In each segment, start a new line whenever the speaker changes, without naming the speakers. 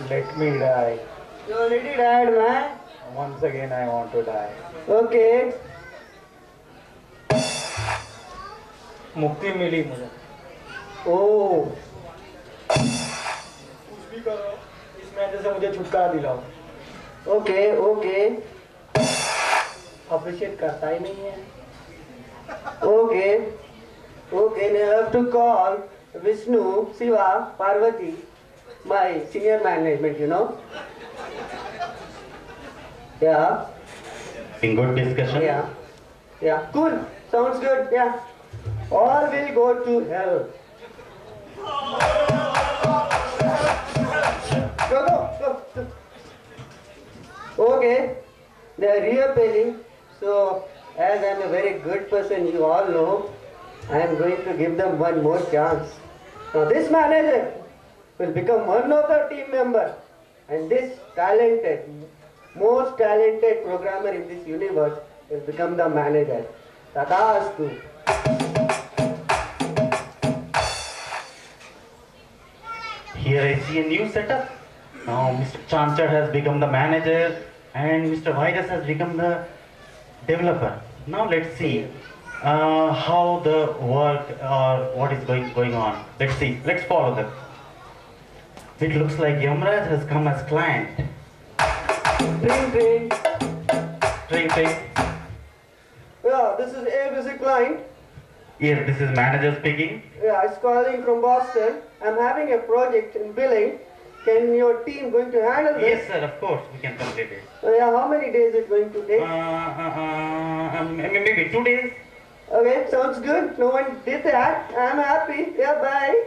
Let me die.
You already died, man.
Once again, I want to die.
Okay.
मुक्ति मिली मुझे.
Oh.
कुछ भी करो, इस मैच से मुझे छुटकारा दिलाओ.
Okay, okay.
अप्रिशिएट करता ही नहीं है.
Okay. Okay, now I have to call Vishnu, Shiva, Parvati, my senior management, you know. Yeah.
In good discussion.
Yeah. Yeah. Cool. Sounds good. Yeah. All will go to hell. Go, go, go, go. Okay. They are reappealing. So, as I am a very good person, you all know, I am going to give them one more chance. Now, this manager will become one of the team member, and this talented, most talented programmer in this universe will become the manager. Tadastu.
Here I see a new setup. Now Mr. Chanchad has become the manager and Mr. Virus has become the developer. Now let's see how the work or what is going on. Let's see. Let's follow them. It looks like Yamraj has come as client.
Ring, ring.
Ring, ring.
Yeah, this is ABC client.
Yes, this is manager speaking.
Yeah, it's calling from Boston. I'm having a project in billing. Can your team going to handle this?
Yes, sir. Of course, we can complete it.
Yeah, how many days it going to take?
Maybe 2 days.
Okay, sounds good. No one did that. I'm happy. Yeah, bye.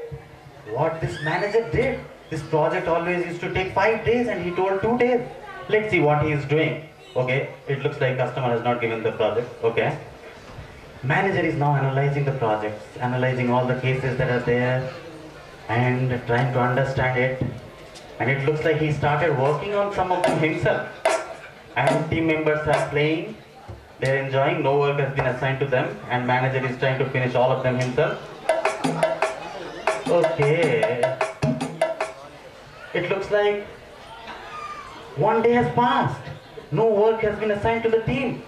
What this manager did? This project always used to take 5 days and he told 2 days. Let's see what he is doing. Okay, it looks like customer has not given the project. Okay. Manager is now analyzing the projects, analyzing all the cases that are there and trying to understand it. And it looks like he started working on some of them himself. And team members are playing, they're enjoying, no work has been assigned to them and manager is trying to finish all of them himself. Okay. It looks like 1 day has passed. No work has been assigned to the team.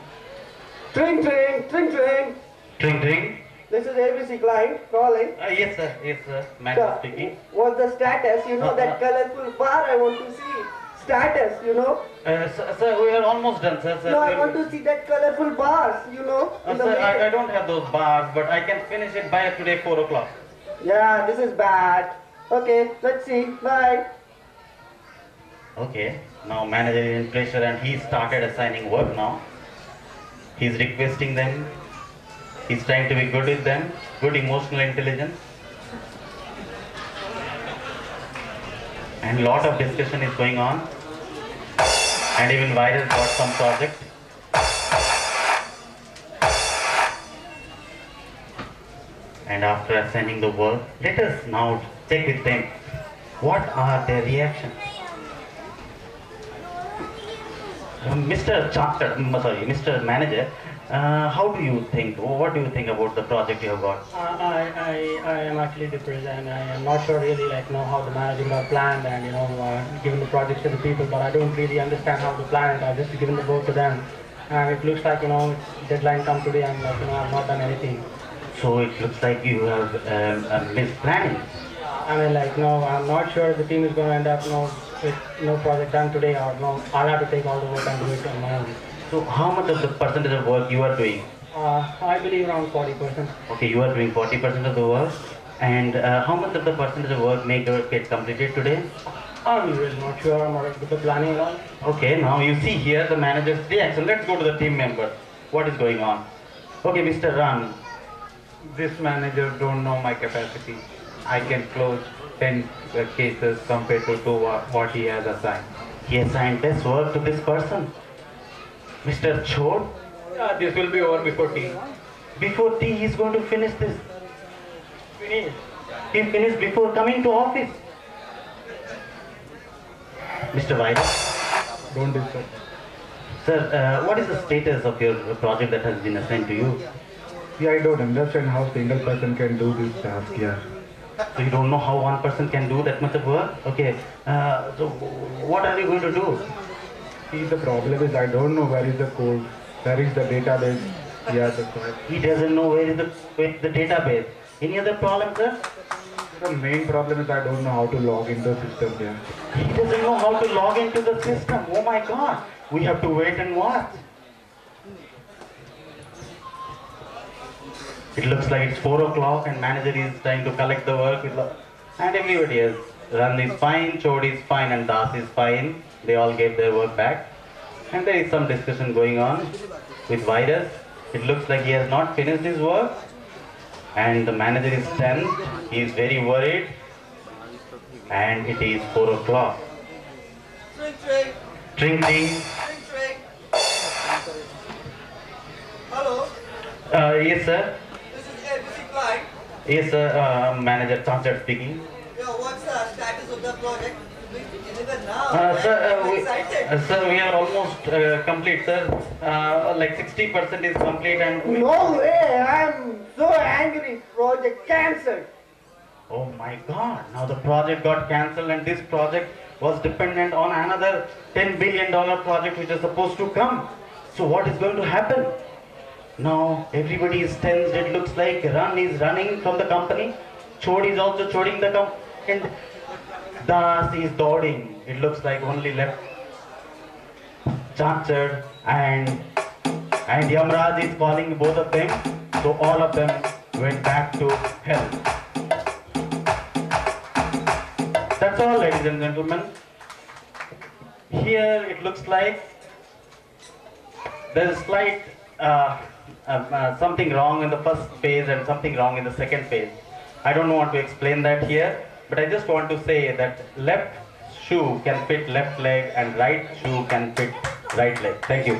Tring, tring, tring, tring.
Ring, ring.
This is ABC client calling.
Yes, sir. Yes, sir. Manager speaking.
What's the status? You know that colorful bar I want to see. Status, you know.
Sir, we are almost done, sir.
No, I want to see that colorful bars, you know. in the
Sir, I
mail.
don't have those bars, but I can finish it by today 4 o'clock.
Yeah, this is bad. Okay, let's see. Bye.
Okay. Now manager is in pressure and he started assigning work now. He's requesting them. He's trying to be good with them. Good emotional intelligence. And lot of discussion is going on. And even Virus got some project. And after assigning the work, let us now check with them. What are their reactions? Mr. Manager, how do you think? What do you think about the project you have got?
I am actually depressed and I am not sure really how the managing got planned and given the projects to the people, but I don't really understand how to plan it. I've just given the work to them and it looks like it's deadline come today and I've not done anything.
So it looks like you have missed planning.
I mean no, I'm not sure if the team is going to end up with no project done today or no, I'll have to take all the work and do it on my own.
So how much of the percentage of work you are doing?
I believe around 40%.
Okay, you are doing 40% of the work. And how much of the percentage of work may get completed today?
I'm really not sure. I'm not with the planning and all.
Okay, now you see here the manager's reaction. Let's go to the team members. What is going on? Okay, Mr. Ran.
This manager don't know my capacity. I can close 10 cases compared to what he has assigned.
He assigned this work to this person. Mr. Chod.
This will be over before tea.
Before tea, he's going to finish this.
Finish.
He finished before coming to office. Mr. Virus.
Don't disturb.
Sir, what is the status of your project that has been assigned to you?
Yeah, I don't understand how single person can do this task here.
So you don't know how one person can do that much of work? Okay. So what are you going to do?
See, the problem is I don't know where is the code, where is the database. Yeah, that's right.
He doesn't know where is the database. Any other problem, sir?
The main problem is I don't know how to log into the system here.
He doesn't know how to log into the system. Oh my God. We have to wait and watch. It looks like it's 4 o'clock and manager is trying to collect the work. And everybody else. Ran is fine, Chod is fine and Das is fine. They all gave their work back. And there is some discussion going on with Virus. It looks like he has not finished his work. And the manager is tense. He is very worried. And it is 4 o'clock. Tring ting.
Hello,
Yes, sir.
this is ABC Client.
Yes, sir. Manager Chanchat speaking.
Yeah, what's the status of the project? We deliver now.
Sir,
I'm excited.
sir, we are almost complete, sir. Like 60% is complete and we...
No way, I'm so angry. Project cancelled.
Oh my God, now the project got cancelled and this project was dependent on another $10 billion project which is supposed to come. So what is going to happen? Now everybody is tensed. It looks like Run is running from the company. Chod is also choding the company. And Das is dodging. It looks like only left Chanchad and Yamraj is calling both of them. So all of them went back to hell. That's all, ladies and gentlemen. Here it looks like there's a slight something wrong in the first phase and something wrong in the second phase. I don't want to explain that here, but I just want to say that left shoe can fit left leg and right shoe can fit right leg. Thank you.